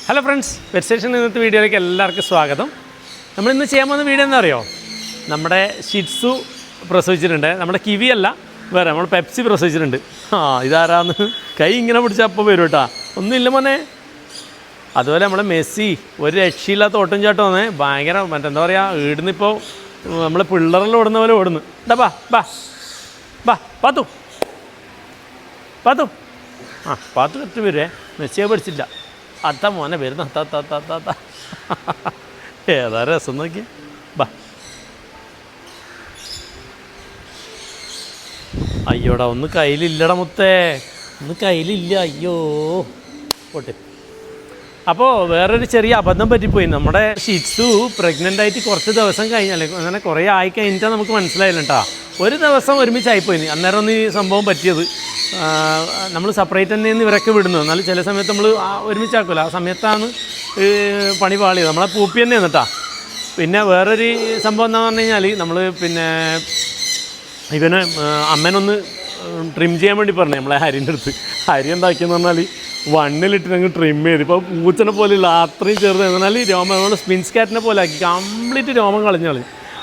Hello friends, pet station ഇന്നത്തെ വീഡിയോയിലേക്ക് എല്ലാവർക്കും സ്വാഗതം. നമ്മളിന്ന് ചെയ്യാൻ പോകുന്ന വീഡിയോ എന്താ അറിയോ? നമ്മുടെ ഷിറ്റ്സു പ്രസവിച്ചിട്ടുണ്ട്. നമ്മുടെ കിവി അല്ല, വേറെ നമ്മൾ പെപ്സി പ്രസവിച്ചിട്ടുണ്ട്. ഇതാരാന്ന് കൈ ഇങ്ങനെ പിടിച്ചാൽ അപ്പോൾ വരും കേട്ടോ. ഒന്നുമില്ല മോനെ. അതുപോലെ നമ്മളെ മെസ്സി ഒരു രക്ഷയില്ലാത്ത ഓട്ടം ചാട്ടം വന്നേ, ഭയങ്കര മറ്റെന്താ പറയുക, ഈടുന്നിപ്പോൾ നമ്മൾ പിള്ളേരെല്ലാം ഓടുന്ന പോലെ ഓടുന്നു. ഇതാ ബാ ബാ ബാ പാത്തു പാത്തു പാത്തു കറക്റ്റ് വരുവേ. മെസ്സിയെ പഠിച്ചില്ല. അത്ത മോനെ വരുന്ന അത്ത ഏതാ രസം നോക്കി. ബാ അയ്യോടാ, ഒന്ന് കയ്യിലില്ലടാ മുത്തേ, ഒന്ന് കയ്യിലില്ല. അയ്യോ പോട്ടെ. അപ്പോൾ വേറൊരു ചെറിയ അബദ്ധം പറ്റിപ്പോയി. നമ്മുടെ ഷിറ്റ്സു പ്രഗ്നൻ്റ് ആയിട്ട് കുറച്ച് ദിവസം കഴിഞ്ഞാൽ, അങ്ങനെ കുറേ ആയി കഴിഞ്ഞിട്ടാണ് നമുക്ക് മനസ്സിലായില്ല കേട്ടോ. ഒരു ദിവസം ഒരുമിച്ചായിപ്പോയി. അന്നേരം ഒന്ന് ഈ സംഭവം പറ്റിയത്. നമ്മൾ സെപ്പറേറ്റ് തന്നെയെന്ന് ഇവരൊക്കെ വിടുന്നു. എന്നാലും ചില സമയത്ത് നമ്മൾ ഒരുമിച്ചാക്കുമല്ലോ, ആ സമയത്താണ് പണി പാളിയത്. നമ്മളെ പൂപ്പി തന്നെയാണ് കേട്ടോ. പിന്നെ വേറൊരു സംഭവം എന്താണെന്ന് പറഞ്ഞു കഴിഞ്ഞാൽ, നമ്മൾ പിന്നെ ഇവനെ അമ്മേനൊന്ന് ട്രിം ചെയ്യാൻ വേണ്ടി പറഞ്ഞു നമ്മളെ ഹരിൻ്റെ അടുത്ത്. ഹരി എന്താക്കിയെന്ന് പറഞ്ഞാൽ വണ്ണിലിട്ട് ഞങ്ങൾ ട്രിം ചെയ്ത്, ഇപ്പോൾ പൂച്ചനെ പോലെയുള്ള അത്രയും ചെറുത് എന്നാൽ രോമം നമ്മൾ സ്പിൻസ് കാറ്റിനെ പോലെ ആക്കി കംപ്ലീറ്റ് രോമം കളഞ്ഞാൽ.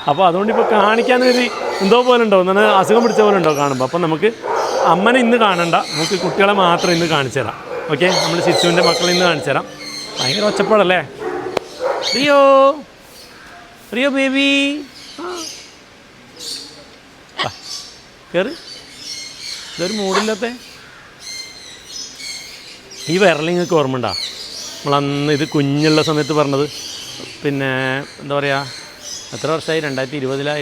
അപ്പോൾ അതുകൊണ്ട് ഇപ്പോൾ കാണിക്കാനൊരു എന്തോ പോലെ ഉണ്ടാവും, എന്നാൽ അസുഖം പിടിച്ച പോലെ ഉണ്ടാവും കാണുമ്പോൾ. അപ്പോൾ നമുക്ക് അമ്മനെ ഇന്ന് കാണണ്ട, നമുക്ക് കുട്ടികളെ മാത്രം ഇന്ന് കാണിച്ചു തരാം. ഓക്കെ, നമ്മൾ ഷിറ്റ്സുവിൻ്റെ മക്കളെ ഇന്ന് കാണിച്ചു തരാം. ഭയങ്കര ഒച്ചപ്പാടല്ലേ. റിയോ റിയോ ബേബി കയറി. ഇതൊരു മൂടില്ലാത്ത ഈ വിരലിങ്ങൾക്ക് ഓർമ്മ ഉണ്ടോ? നമ്മളന്ന് ഇത് കുഞ്ഞുള്ള സമയത്ത് പറഞ്ഞത്. പിന്നെ എന്താ പറയുക, എത്ര വർഷമായി? 2020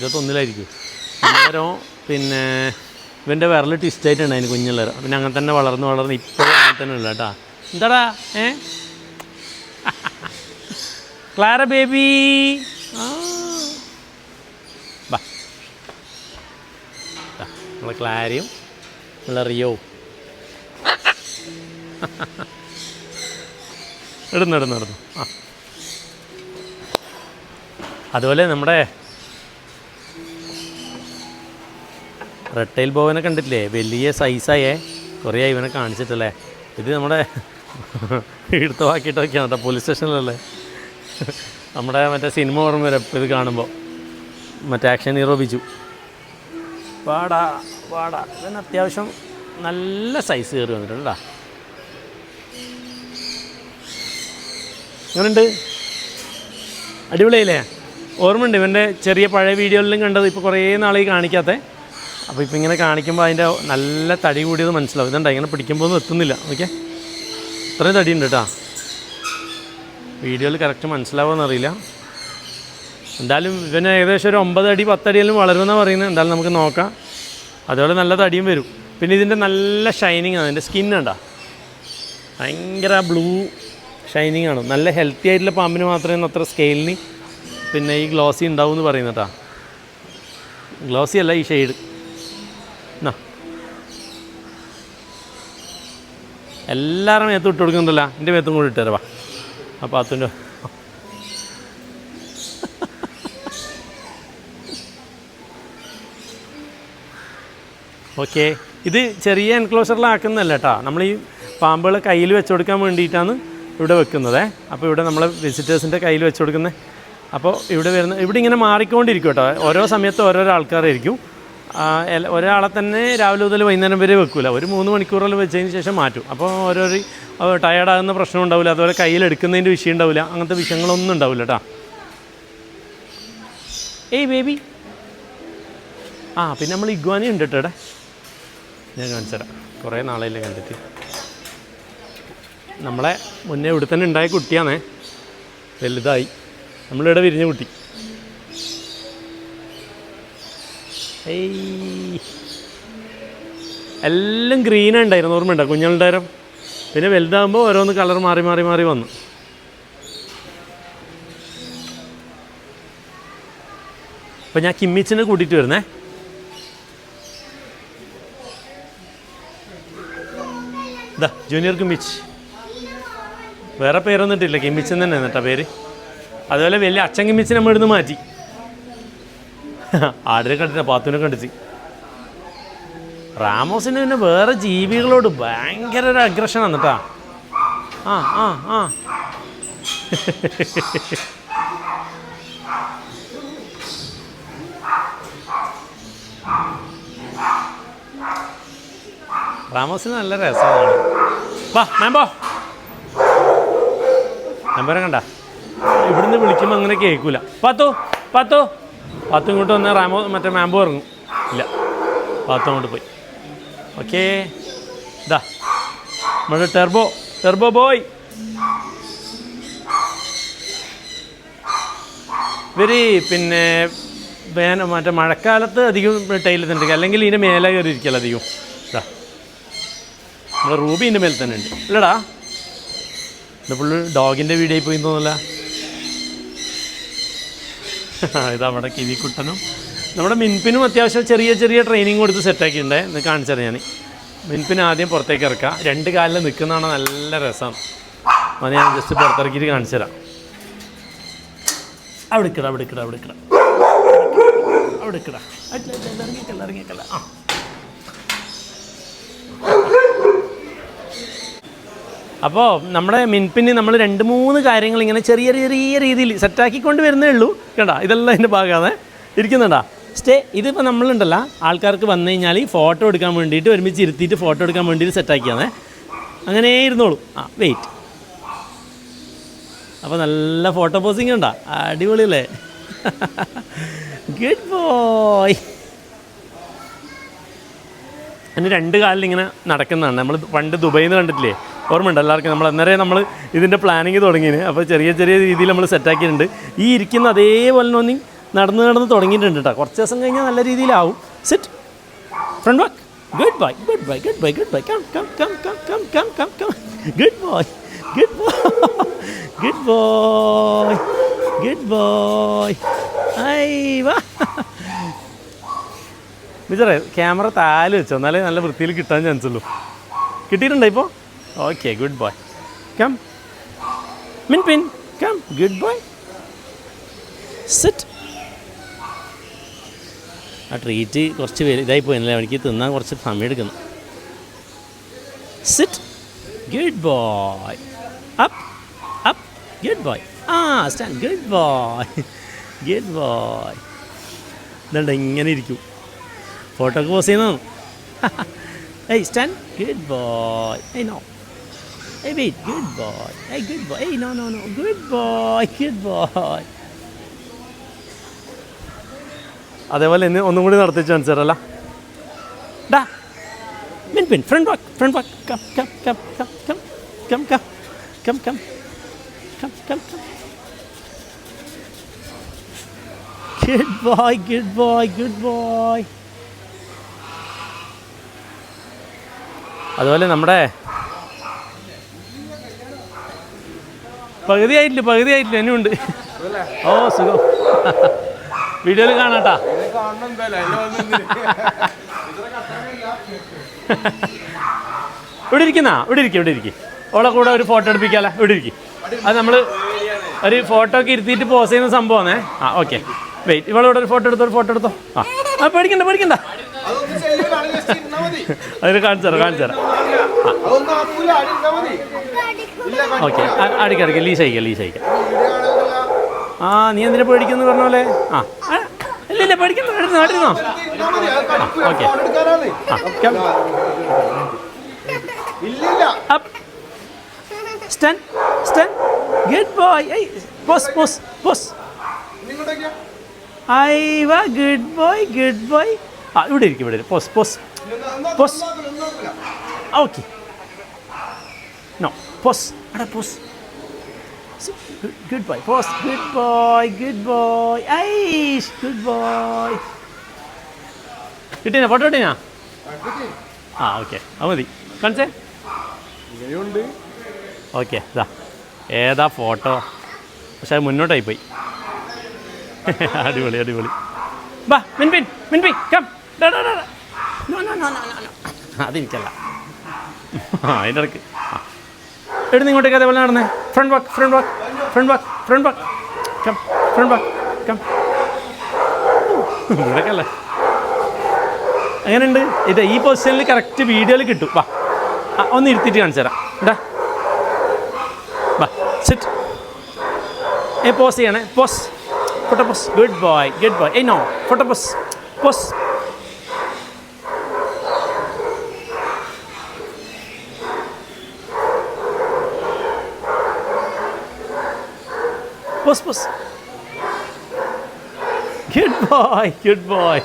21 അന്നേരം പിന്നെ ഇവൻ്റെ വിരൽ ട്വിസ്റ്റായിട്ടുണ്ട് അതിന് കുഞ്ഞുള്ള. പിന്നെ അങ്ങനെ തന്നെ വളർന്ന് ഇപ്പോഴും അങ്ങനെ തന്നെ ഉള്ള കേട്ടോ. എന്താടാ ക്ലാര ബേബി ബാ. നമ്മളെ ക്ലാരയും നമ്മളെ റിയോ ഇടുന്നു. അതുപോലെ നമ്മുടെ റെഡ് ടൈൽ ബോവനെ കണ്ടിട്ടില്ലേ? വലിയ സൈസായേ, കുറേ ഇവനെ കാണിച്ചിട്ടല്ലേ. ഇത് നമ്മുടെ എടുത്തുവാക്കിയിട്ടൊക്കെയാണ് കേട്ടോ, പോലീസ് സ്റ്റേഷനിലല്ലേ. നമ്മുടെ മറ്റേ സിനിമ ഓർമ്മ വരെ ഇത് കാണുമ്പോൾ, മറ്റേ ആക്ഷൻ ഹീറോ ബിജു. വാടാ ഇവൻ അത്യാവശ്യം നല്ല സൈസ് കയറി വന്നിട്ടുണ്ട്. അങ്ങനെയുണ്ട്, അടിപൊളിയായില്ലേ? ഓർമ്മയുണ്ട് ഇവൻ്റെ ചെറിയ പഴയ വീഡിയോയിലും കണ്ടത്, ഇപ്പോൾ കുറേ നാളായി കാണിക്കാത്തത്. അപ്പോൾ ഇപ്പോൾ ഇങ്ങനെ കാണിക്കുമ്പോൾ അതിൻ്റെ നല്ല തടി കൂടിയത് മനസ്സിലാവും. ഇതുണ്ട്, ഇങ്ങനെ പിടിക്കുമ്പോൾ ഒന്നും എത്തുന്നില്ല. ഓക്കെ, ഇത്രയും തടിയുണ്ട് കേട്ടോ. വീഡിയോയിൽ കറക്റ്റ് മനസ്സിലാവുമെന്നറിയില്ല. എന്തായാലും ഇവന് ഏകദേശം ഒരു 9 അടി 10 അടിയെല്ലാം വളരുമെന്നാണ് പറയുന്നത്. എന്തായാലും നമുക്ക് നോക്കാം. അതുപോലെ നല്ല തടിയും വരും. പിന്നെ ഇതിൻ്റെ നല്ല ഷൈനിങ് ആണ്. ഇതിൻ്റെ സ്കിന്നുണ്ടോ, ഭയങ്കര ബ്ലൂ ഷൈനിങ് ആണ്. നല്ല ഹെൽത്തി ആയിട്ടുള്ള പാമ്പിന് മാത്രമേ അത്ര സ്കെയിലിന് പിന്നെ ഈ ഗ്ലോസി ഉണ്ടാവും എന്ന് പറയുന്നത് കേട്ടോ. ഗ്ലോസി അല്ല, ഈ ഷെയ്ഡ്. എന്നാ എല്ലാവരും മേത്തും ഇട്ട് കൊടുക്കുന്നുണ്ടല്ലോ, എൻ്റെ മേത്തും കൂടി ഇട്ടുതരാം. വാ അപ്പോൾ അത്തുൻ്റെ ഓക്കെ. ഇത് ചെറിയ എൻക്ലോഷറിലാക്കുന്നതല്ല കേട്ടോ, നമ്മൾ ഈ പാമ്പുകളെ കയ്യിൽ വെച്ച് കൊടുക്കാൻ വേണ്ടിയിട്ടാണ് ഇവിടെ വെക്കുന്നത്. അപ്പോൾ ഇവിടെ നമ്മളെ വിസിറ്റേഴ്സിൻ്റെ കയ്യിൽ വെച്ച് കൊടുക്കുന്നത്. അപ്പോൾ ഇവിടെ ഇങ്ങനെ മാറിക്കൊണ്ടിരിക്കും കേട്ടോ. ഓരോ സമയത്ത് ഓരോരോ ആൾക്കാരായിരിക്കും. ഒരാളെ തന്നെ രാവിലെ മുതൽ വൈകുന്നേരം വരെ വെക്കില്ല, ഒരു 3 മണിക്കൂറെല്ലാം വെച്ചതിന് ശേഷം മാറ്റും. അപ്പോൾ ഓരോരോ ടയേർഡാകുന്ന പ്രശ്നം ഉണ്ടാവില്ല, അതുപോലെ കയ്യിലെടുക്കുന്നതിൻ്റെ വിഷയം ഉണ്ടാവില്ല, അങ്ങനത്തെ വിഷയങ്ങളൊന്നും ഉണ്ടാവില്ല കേട്ടോ. ഏയ് ബേബി. പിന്നെ നമ്മൾ ഇഗ്വാനി ഉണ്ട് കേട്ടോ ഇവിടെ, ഞാൻ കാണിച്ചു തരാം. കുറേ നാളെയല്ലേ കണ്ടിട്ട്. നമ്മളെ മുന്നേ ഇവിടെ തന്നെ ഉണ്ടായ കുട്ടിയാണേ, വലുതായി. നമ്മളിവിടെ വിരിഞ്ഞ കുട്ടി. എല്ലാം ഗ്രീനാണ് ഉണ്ടായിരുന്നു, ഓർമ്മയുണ്ടോ കുഞ്ഞുണ്ടായിരം. പിന്നെ വലുതാകുമ്പോൾ ഓരോന്ന് കളർ മാറി വന്നു. അപ്പം ഞാൻ കിമ്മിച്ചിനെ കൂട്ടിയിട്ട് വരുന്നേ. ഇതാ ജൂനിയർ കിമ്മിച്ച്, വേറെ പേരൊന്നും ഇട്ടില്ല, കിമ്മിച്ചൻ തന്നെ കേട്ടോ പേര്. അതുപോലെ വലിയ അച്ഛൻ കിമ്മിച്ച് നമ്മൾ ഇവിടുന്ന് മാറ്റി. ആടിനെ കണ്ടിട്ട്, പാത്തുവിനെ കണ്ടിട്ട്. റാമോസിന് പിന്നെ വേറെ ജീവികളോട് ഭയങ്കര ഒരു അഗ്രഷനാണ് കേട്ടോ. ആ ആ ആ റാമോസിന് നല്ല രസമാണ്. വാ മാമ്പോ, മാമ്പോനെ കണ്ട ഇവിടുന്ന് വിളിക്കുമ്പോൾ അങ്ങനെ കേൾക്കൂല. പാത്തു പാത്തു പാത്തു ഇങ്ങോട്ട് വന്നാൽ മറ്റേ മാമ്പോ ഇറങ്ങും. ഇല്ല, പാത്തു അങ്ങോട്ട് പോയി. ഓക്കേ, ഇതാ നമ്മുടെ ടെർബോ ബോയ്. ഇവര് പിന്നെ മറ്റേ മഴക്കാലത്ത് അധികം ടൈലത്തുണ്ട്, അല്ലെങ്കിൽ ഇതിൻ്റെ മേലെ കയറി ഇരിക്കല്ലോ അധികം. ഇതാ നമ്മുടെ റൂബി ഇതിൻ്റെ മേലെ തന്നെ ഉണ്ട്. ഇല്ലടാ, ഇത് ഫുള്ള് ഡോഗിൻ്റെ വീഡിയോയിൽ പോയി തോന്നില്ല. ഇതാ നമ്മുടെ കിവിക്കുട്ടനും നമ്മുടെ മിൻപിനും അത്യാവശ്യം ചെറിയ ചെറിയ ട്രെയിനിങ് കൊടുത്ത് സെറ്റാക്കിയിട്ടുണ്ടേ. എന്ന് കാണിച്ചത് ഞാൻ. മിൻപിന് ആദ്യം പുറത്തേക്ക് ഇറക്കാം. 2 കാലിൽ നിൽക്കുന്നതാണ് നല്ല രസം. അത് ഞാൻ ജസ്റ്റ് പുറത്തിറക്കിയിട്ട് കാണിച്ചു തരാം. അവിടെ ഇറങ്ങിക്കല ആ. അപ്പോൾ നമ്മുടെ മിൻപിന് നമ്മൾ 2-3 കാര്യങ്ങൾ ഇങ്ങനെ ചെറിയ ചെറിയ രീതിയിൽ സെറ്റാക്കിക്കൊണ്ട് വരുന്നേ ഉള്ളൂ. കേട്ടോ, ഇതെല്ലാം ഇതിൻ്റെ ഭാഗമാണ് ഇരിക്കുന്നുണ്ടാ. ഇതിപ്പോൾ നമ്മളുണ്ടല്ല, ആൾക്കാർക്ക് വന്നു കഴിഞ്ഞാൽ ഫോട്ടോ എടുക്കാൻ വേണ്ടിയിട്ട് ഒരുമിച്ച് ഇരുത്തിയിട്ട് ഫോട്ടോ എടുക്കാൻ വേണ്ടിയിട്ട് സെറ്റാക്കിയാണ്. അങ്ങനെ ഇരുന്നോളൂ. ആ വെയിറ്റ്. അപ്പോൾ നല്ല ഫോട്ടോ പോസിങ് ഉണ്ടാ, അടിപൊളിയല്ലേ? Good boy. അതിന് 2 കാലിൽ ഇങ്ങനെ നടക്കുന്നതാണ്. നമ്മൾ പണ്ട് ദുബൈയിൽ നിന്ന് കണ്ടിട്ടില്ലേ, ഓർമ്മയുണ്ട് എല്ലാവർക്കും? നമ്മൾ അന്നേരം നമ്മൾ ഇതിൻ്റെ പ്ലാനിങ് തുടങ്ങിയത്. അപ്പോൾ ചെറിയ ചെറിയ രീതിയിൽ നമ്മൾ സെറ്റാക്കിയിട്ടുണ്ട്. ഈ ഇരിക്കുന്ന അതേപോലെ ഒന്നി നടന്ന് തുടങ്ങിയിട്ടുണ്ട് കേട്ടോ. കുറച്ച് ദിവസം കഴിഞ്ഞാൽ നല്ല രീതിയിലാവും. Sit, front walk, good boy good boy good boy good boy, come come come come come come come come, good boy good boy good boy good boy. വാ മിച്ചറേ, ക്യാമറ താല് വെച്ചോ, എന്നാലേ നല്ല വൃത്തിയിൽ കിട്ടാൻ ചാൻസ് ഉള്ളൂ. കിട്ടിയിട്ടുണ്ടോ ഇപ്പോൾ? Okay, good boy. Come Minpin, come, good boy. Sit. ആ ട്രീറ്റ് കുറച്ച് ഇതായി പോയല്ലേ, എനിക്ക് തിന്നാൻ കുറച്ച് സമയം എടുക്കുന്നു. Sit, good boy. Up up, good boy. Stand, good boy good boy. ഇതുണ്ട്, ഇങ്ങനെ ഇരിക്കും. ഫോട്ടോക്ക് പോസ് ചെയ്യുന്നതാണ്. Stand, good boy. No, wait, good boy. Good boy. No no no, good boy good boy. അതേപോലെ ഇന്ന് ഒന്നും കൂടി നടത്തിച്ച് മനസ്സിലല്ല. ഡാ Minpin, front walk come come come come come come come come come come come. Good boy good boy good boy. അതുപോലെ നമ്മുടെ പകുതിയായിട്ടില്ല ഇനിയുണ്ട്. ഓ സുഖം. വീഡിയോയിൽ കാണാട്ടാ. ഇവിടെ ഇരിക്കും. ഓളെ കൂടെ ഒരു ഫോട്ടോ എടുപ്പിക്കാല്ലേ? ഇവിടെ ഇരിക്കും. അത് നമ്മൾ ഒരു ഫോട്ടോ ഒക്കെ ഇരുത്തിയിട്ട് പോസ് ചെയ്യുന്ന സംഭവമാണേ. Okay, wait. ഇവളോട് ഒരു ഫോട്ടോ എടുത്തോ. പേടിക്കണ്ട. അതിന് കാണിച്ചു തരാം. ഓക്കെ, അടിക്കാം. ലീസ് അയക്കാം. നീ എന്തിനാ പേടിക്കുന്നു പറഞ്ഞ പോലെ? ഇല്ല പേടിക്കുന്നു. Okay, stand good boy. Pose. Good boy. ഇവിടെ ഇരിക്കും. Pose. Okay, no, pose. Good boy. Post. Good boy. Good boy. കിട്ടിനാ ഫോട്ടോ കിട്ടിനാ? ഓക്കെ, അത് മതി. കാണിച്ചേ. ഓക്കെ, ഇതാ ഏതാ ഫോട്ടോ? പക്ഷെ അത് മുന്നോട്ടായി പോയി. അടിപൊളി. ബാ മിൻപിൻ കം. അതെനിക്കല്ല, അതിൻ്റെ ഇടയ്ക്ക് എടുന്ന് ഇങ്ങോട്ടേക്ക് അതേപോലെ നടന്നേ. Front walk come. ഇവിടേക്കല്ലേ? അങ്ങനെയുണ്ട്. ഈ പൊസിഷനിൽ കറക്റ്റ് വീഡിയോയിൽ കിട്ടും. വാ, ഒന്ന് ഇരുത്തിയിട്ട് കാണിച്ചു തരാം. സിറ്റ്. പോസ് ചെയ്യണേ. Pose. Photo pose. Good boy. Good boy. No photo pose. Pose. Pose pose. Good boy. Good boy.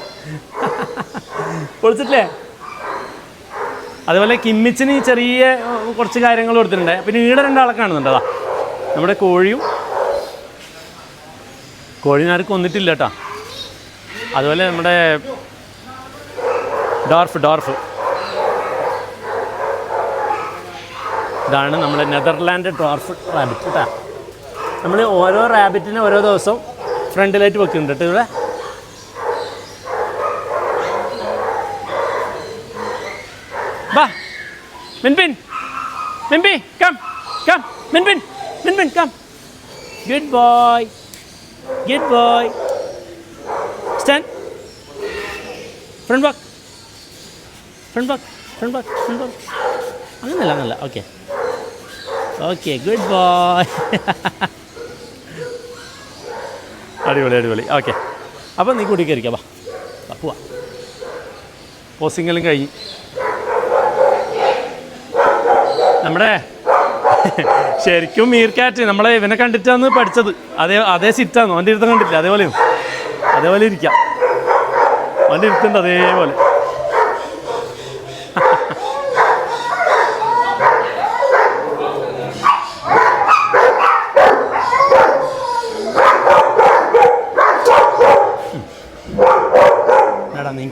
പൊളിച്ചിട്ടില്ലേ? അതുപോലെ കിമ്മിച്ചിന് ചെറിയ കുറച്ച് കാര്യങ്ങൾ കൊടുത്തിട്ടുണ്ട്. പിന്നെ ഈടെ രണ്ടാളെ കാണുന്നുണ്ട്. അതാ നമ്മുടെ കോഴീനെ ആരും കൊന്നിട്ടില്ല കേട്ടോ. അതുപോലെ നമ്മുടെ ഡോർഫ് ഇതാണ് നമ്മുടെ നെതർലാൻഡ് ഡോർഫ് റാബിറ്റ് കേട്ടോ. നമ്മൾ ഓരോ റാബിറ്റിനെ ഓരോ ദിവസം ഫ്രണ്ടിലായിട്ട് വെക്കുന്നുണ്ട് കേട്ടോ ഇവിടെ. ബാ Minpin come Minpin come. Good boy. Stand. Front back. അങ്ങനല്ല. Okay good boy. അടിപൊളി. ഓക്കെ, അപ്പോൾ നീ കൂടി കയറിക്കാം. വാ പോവാ. പോസിങ്ങെല്ലാം കഴിഞ്ഞ് നമ്മുടെ ശരിക്കും മീർക്കാറ്റ് നമ്മളെ ഇവനെ കണ്ടിട്ടാണ് പഠിച്ചത്. അതേ സിറ്റാണ് അവൻ്റെ ഇരുത്തം കണ്ടില്ല. അതേപോലെ ഇരിക്കാം. അവൻ്റെ ഇരുത്തുണ്ട് അതേപോലെ. എടാ നീ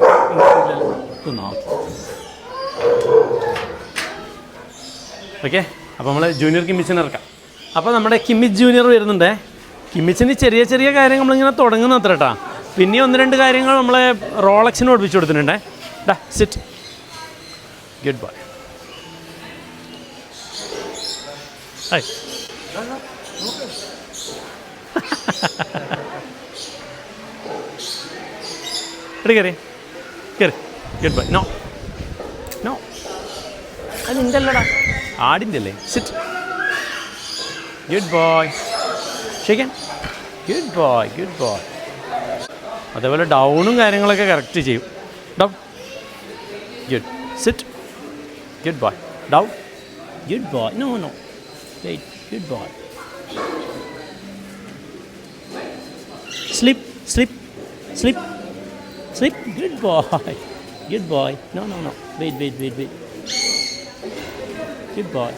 ഓക്കെ. അപ്പോൾ നമ്മൾ ജൂനിയർ കിമ്മിച്ചിനെ ഇറക്കാം. അപ്പോൾ നമ്മുടെ കിമ്മിച്ച് ജൂനിയർ വരുന്നുണ്ട്. കിമ്മിച്ചിന് ചെറിയ ചെറിയ കാര്യങ്ങൾ നമ്മളിങ്ങനെ തുടങ്ങുന്ന അത്ര കേട്ടോ. പിന്നെ 1-2 കാര്യങ്ങൾ നമ്മളെ റോളക്സിന് പഠിപ്പിച്ചു കൊടുത്തിട്ടുണ്ട്. ഡാ സിറ്റ്. Good boy. കയറി. Good boy. നോ അത് നിൻ്റെ അല്ലടാ, ആടിൻ്റെ അല്ലേ. Sit. Good boy. Shake hand. Good boy. അതേപോലെ ഡൗണും കാര്യങ്ങളൊക്കെ കറക്റ്റ് ചെയ്യും. Down. Good. Sit. Good boy. Down. Good boy. No wait. Good boy. Sleep. Good boy. No. Wait. Good boy.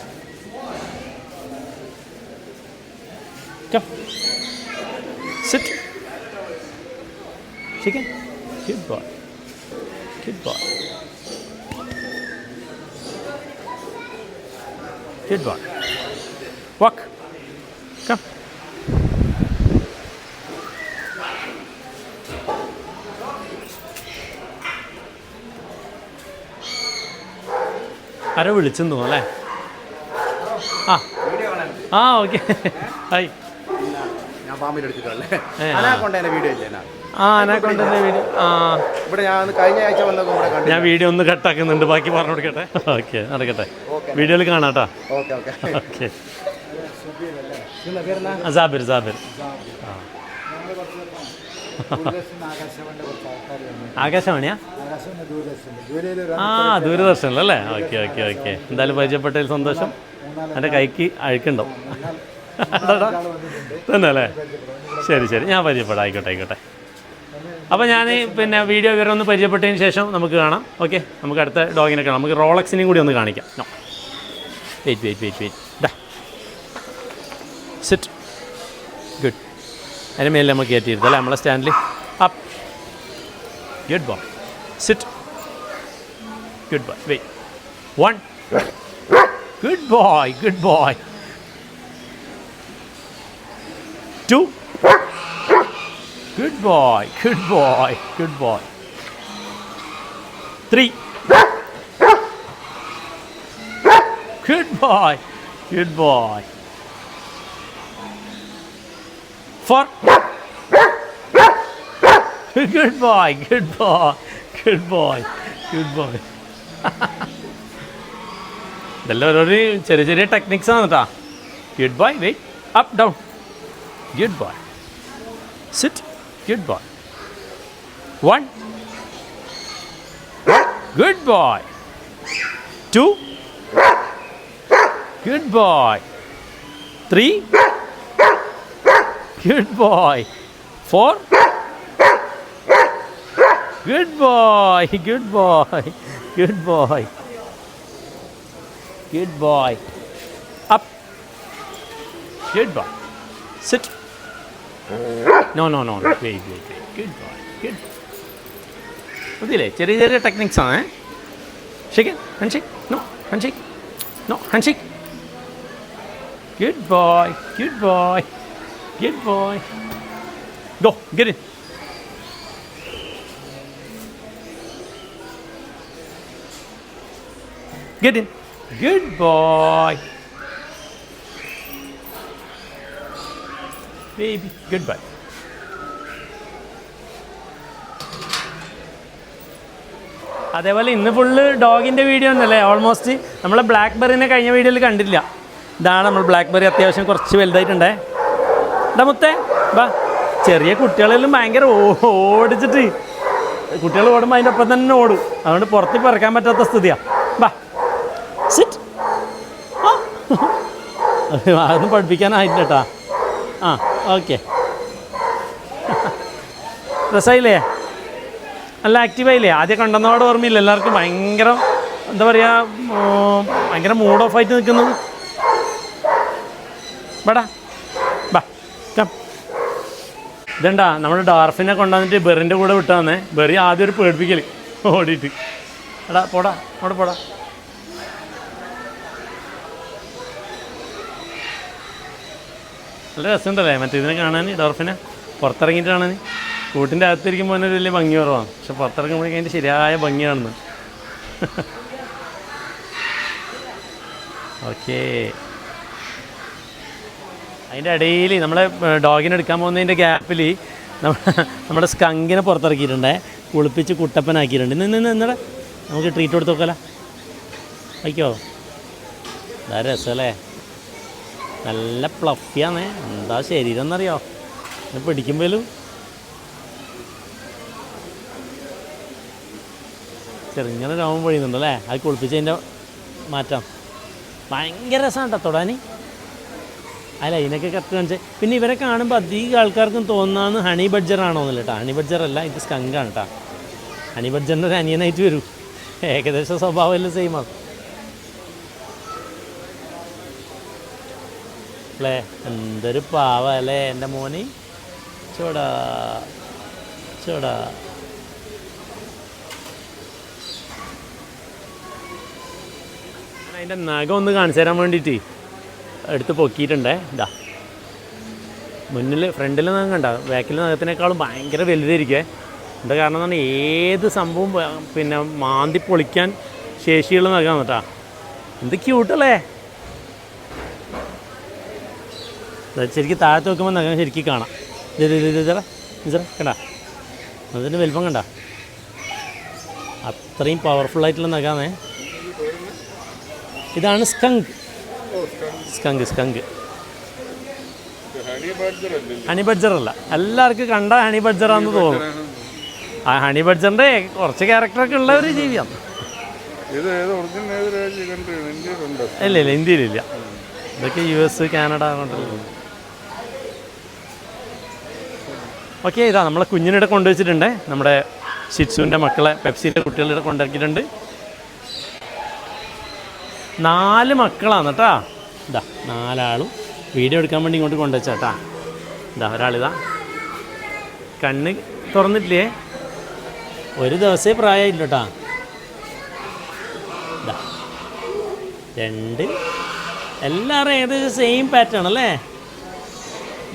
Come. Sit. Chicken. Good boy. Walk. Come. ആരോ വിളിച്ചെന്ന് തോന്നുന്നു അല്ലേ? Okay. Hi. അനാക്കൊണ്ടേൻ്റെ video ഞാൻ video ഒന്ന് കട്ടാക്കുന്നുണ്ട്. ബാക്കി പറഞ്ഞു കൊടുക്കട്ടെ. Okay, നടക്കട്ടെ. വീഡിയോയിൽ കാണാം കേട്ടോ. ഓക്കെ. സാബിർ. ആകാശവാണിയാ? ദൂരദർശനിലല്ലേ? ഓക്കെ. എന്തായാലും പരിചയപ്പെട്ടതിൽ സന്തോഷം. എൻ്റെ കൈക്ക് അഴുക്കുണ്ടാവും തന്നെ അല്ലേ? ശരി, ഞാൻ പരിചയപ്പെടാം. ആയിക്കോട്ടെ. അപ്പോൾ ഞാൻ പിന്നെ വീഡിയോ വരെ ഒന്ന് പരിചയപ്പെട്ടതിന് ശേഷം നമുക്ക് കാണാം. ഓക്കെ, നമുക്ക് അടുത്ത ഡോഗിനെ കാണാം. നമുക്ക് റോളക്സിനെയും കൂടി ഒന്ന് കാണിക്കാം. No wait. സിറ്റ്. ഗുഡ്. അതിന് മേലെ നമുക്ക് കയറ്റിയിരുത്തല്ലേ അല്ലേ നമ്മളെ സ്റ്റാൻഡിൽ. Up. Good boy. Sit. Good boy. Wait. 1. Good boy. 2. Good boy. 3. Good boy. 4. Good boy. ഇതെല്ലാം ഓരോ ചെറിയ ടെക്നിക്സാണ് കേട്ടോ. Good boy. Wait. up, down. Good boy. Sit. Good boy. 1. Good boy. 2. Good boy. 3. Good boy. 4. Good boy. Good boy. Good boy. Good boy. Up. Good boy. Sit. No. Wait. Good boy. Good. മതിയില്ലേ? ചെറിയ ചെറിയ techniques ആണ്. Shake hand no hand shake. Good boy. Good boy. Good boy. Go. Get in. Get in. Good boy. Baby. Good boy. അതേപോലെ ഇന്ന് full ഡോഗിൻ്റെ video ഒന്നല്ലേ almost. നമ്മൾ black ബെറിനെ കഴിഞ്ഞ വീഡിയോയിൽ കണ്ടില്ല. ഇതാണ് നമ്മൾ ബ്ലാക്ക് ബെറി. അത്യാവശ്യം കുറച്ച് വലുതായിട്ടുണ്ടേ. ഇതാ മുത്തേ ബാ. ചെറിയ കുട്ടികളെല്ലാം ഭയങ്കര ഓടിച്ചിട്ട് കുട്ടികൾ ഓടുമ്പോൾ അതിൻ്റെ ഒപ്പം തന്നെ ഓടും. അതുകൊണ്ട് പുറത്ത് പറക്കാൻ പറ്റാത്ത സ്ഥിതിയാണ്. ബാ സിറ്റ്. അതൊന്നും പഠിപ്പിക്കാനായില്ല കേട്ടാ. ആ ഓക്കെ. രസമായില്ലേ? നല്ല ആക്റ്റീവായില്ലേ? ആദ്യം കണ്ടെന്നോട് ഓർമ്മയില്ല എല്ലാവർക്കും. ഭയങ്കര എന്താ പറയുക, ഭയങ്കര മൂഡ് ഓഫ് ആയിട്ട് നിൽക്കുന്നത്. ബടാ ബാ കം. ഇതെണ്ടാ നമ്മൾ ഡാർഫിനെ കൊണ്ടുവന്നിട്ട് ബെറിൻ്റെ കൂടെ വിട്ടാന്നേ. ബെറി ആദ്യം ഒരു പേടിപ്പിക്കൽ ഓടിയിട്ട്. എടാ പോടാ അവിടെ പോടാ. നല്ല രസമുണ്ടല്ലേ മറ്റേ ഇതിനെ കാണാൻ, ഡോർഫിനെ പുറത്തിറങ്ങിയിട്ട് കാണാൻ. കൂട്ടിൻ്റെ അകത്തിരിക്കുമ്പോൾ തന്നെ ഒരു വലിയ ഭംഗി കുറവാണ്, പക്ഷെ പുറത്തിറങ്ങുമ്പോഴേക്കും അതിൻ്റെ ശരിയായ ഭംഗിയാണെന്ന്. ഓക്കേ. അതിൻ്റെ ഇടയിൽ നമ്മളെ ഡോഗിനെ എടുക്കാൻ പോകുന്നതിൻ്റെ ഗ്യാപ്പിൽ നമ്മുടെ സ്കങ്കിനെ പുറത്തിറക്കിയിട്ടുണ്ടേ. കുളിപ്പിച്ച് കുട്ടപ്പനാക്കിയിട്ടുണ്ട്. നിന്നടെ നമുക്ക് ട്രീറ്റ് കൊടുത്ത് നോക്കാലോ. വയ്ക്കോ? എന്താ രസമല്ലേ? നല്ല പ്ലഫിയാന്നേ. എന്താ ശരീരം എന്നറിയോ? പിടിക്കുമ്പോഴും ചെറുങ്ങനെ രോമം പൊഴിയുന്നുണ്ടല്ലേ? അത് കുളിപ്പിച്ചതിൻ്റെ മാറ്റം ഭയങ്കര രസമാണ് കേട്ടോ തൊടാൻ. അല്ല ഇതിനൊക്കെ കറക്റ്റ് കാണിച്ചേ. പിന്നെ ഇവരെ കാണുമ്പോൾ അധികം ആൾക്കാർക്കും തോന്നാന്ന് ഹണി ബഡ്ജറാണോ എന്നല്ല കേട്ടോ. ഹണി ബഡ്ജറല്ല, ഇത് സ്കങ്കാണ് കേട്ടോ. ഹണി ബഡ്ജറിൻ്റെ ഒരു അനിയനായിട്ട് വരും. ഏകദേശം സ്വഭാവം എല്ലാം സെയിമാണ് അല്ലേ? എന്തൊരു പാവ അല്ലേ എൻ്റെ മോന്. ചോടാ ചോടാ. അതിൻ്റെ നഖം ഒന്ന് കാണിച്ചു തരാൻ വേണ്ടിയിട്ട് എടുത്ത് പൊക്കിയിട്ടുണ്ടേ. ഇതാ മുന്നിൽ ഫ്രണ്ടിൽ നഖം കണ്ട, ബാക്കിൽ നഖത്തിനേക്കാളും ഭയങ്കര വലുതായിരിക്കുമേ. എന്താ കാരണം എന്ന് പറഞ്ഞാൽ ഏത് സംഭവം പിന്നെ മാന്തി പൊളിക്കാൻ ശേഷിയുള്ള നഖമാണ് കേട്ടോ. എന്ത് ക്യൂട്ടല്ലേ? ശരിക്കും താഴത്ത് നോക്കുമ്പോൾ നഖം ശരിക്കും കാണാം. കണ്ട അതിൻ്റെ വലിപ്പം കണ്ട, അത്രയും പവർഫുള്ളായിട്ടുള്ള നഖാന്നേ. ഇതാണ് സ്കങ്ക്. ഹണി ബഡ്ജറല്ല, എല്ലാവർക്കും കണ്ട ഹണി ബഡ്ജറാന്ന് തോന്നും. ആ ഹണി ബഡ്ജറിൻ്റെ കുറച്ച് ക്യാരക്ടറൊക്കെ ഉള്ള ഒരു ജീവിയാണ്. ഇല്ല ഇന്ത്യയിലില്ല. ഇതൊക്കെ US, കാനഡ കൊണ്ടല്ലോ. ഓക്കെ. ഇതാ നമ്മളെ കുഞ്ഞിനിടെ കൊണ്ടുവച്ചിട്ടുണ്ട്. നമ്മുടെ ഷിറ്റ്സുവിൻ്റെ മക്കളെ പെപ്സിയുടെ കുട്ടികളിവിടെ കൊണ്ടാക്കിയിട്ടുണ്ട്. 4 മക്കളാണ് കേട്ടോ. ഇതാ 4 ആളും വീഡിയോ എടുക്കാൻ വേണ്ടി ഇങ്ങോട്ട് കൊണ്ടുവച്ചാ. ഇതാ ഒരാളിതാ കണ്ണ് തുറന്നിട്ടില്ലേ, ഒരു ദിവസമേ പ്രായമില്ല കേട്ടോ. ഇതാ 2, എല്ലാവരും ഏകദേശം സെയിം പാറ്റേൺ അല്ലേ.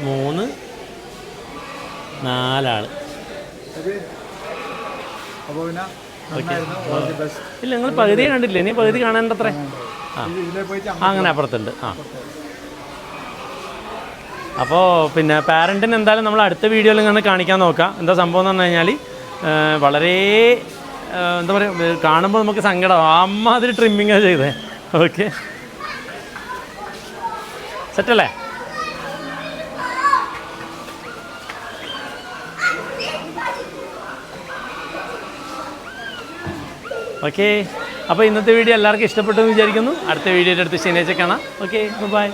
3, 4 ആൾ. ഇല്ല നിങ്ങൾ പകുതി കണ്ടില്ലേ? ഇനി പകുതി കാണേണ്ടത്രേ. അങ്ങനെ അപ്പുറത്തുണ്ട്. അപ്പോൾ പിന്നെ പാരൻറ്റിന് എന്തായാലും നമ്മൾ അടുത്ത വീഡിയോയിൽ ഇങ്ങനെ കാണിക്കാൻ നോക്കാം. എന്താ സംഭവം എന്ന് പറഞ്ഞു കഴിഞ്ഞാൽ വളരെ എന്താ പറയുക, കാണുമ്പോൾ നമുക്ക് സങ്കടം. അമ്മ അതിൽ ട്രിമ്മിങ്ങാണ് ചെയ്തത്. ഓക്കെ സെറ്റല്ലേ? ഓക്കെ. അപ്പോൾ ഇന്നത്തെ വീഡിയോ എല്ലാവർക്കും ഇഷ്ടപ്പെട്ടു എന്ന് വിചാരിക്കുന്നു. അടുത്ത വീഡിയോയുടെ അടുത്ത് ശനിയാഴ്ച കാണാം. Okay, by.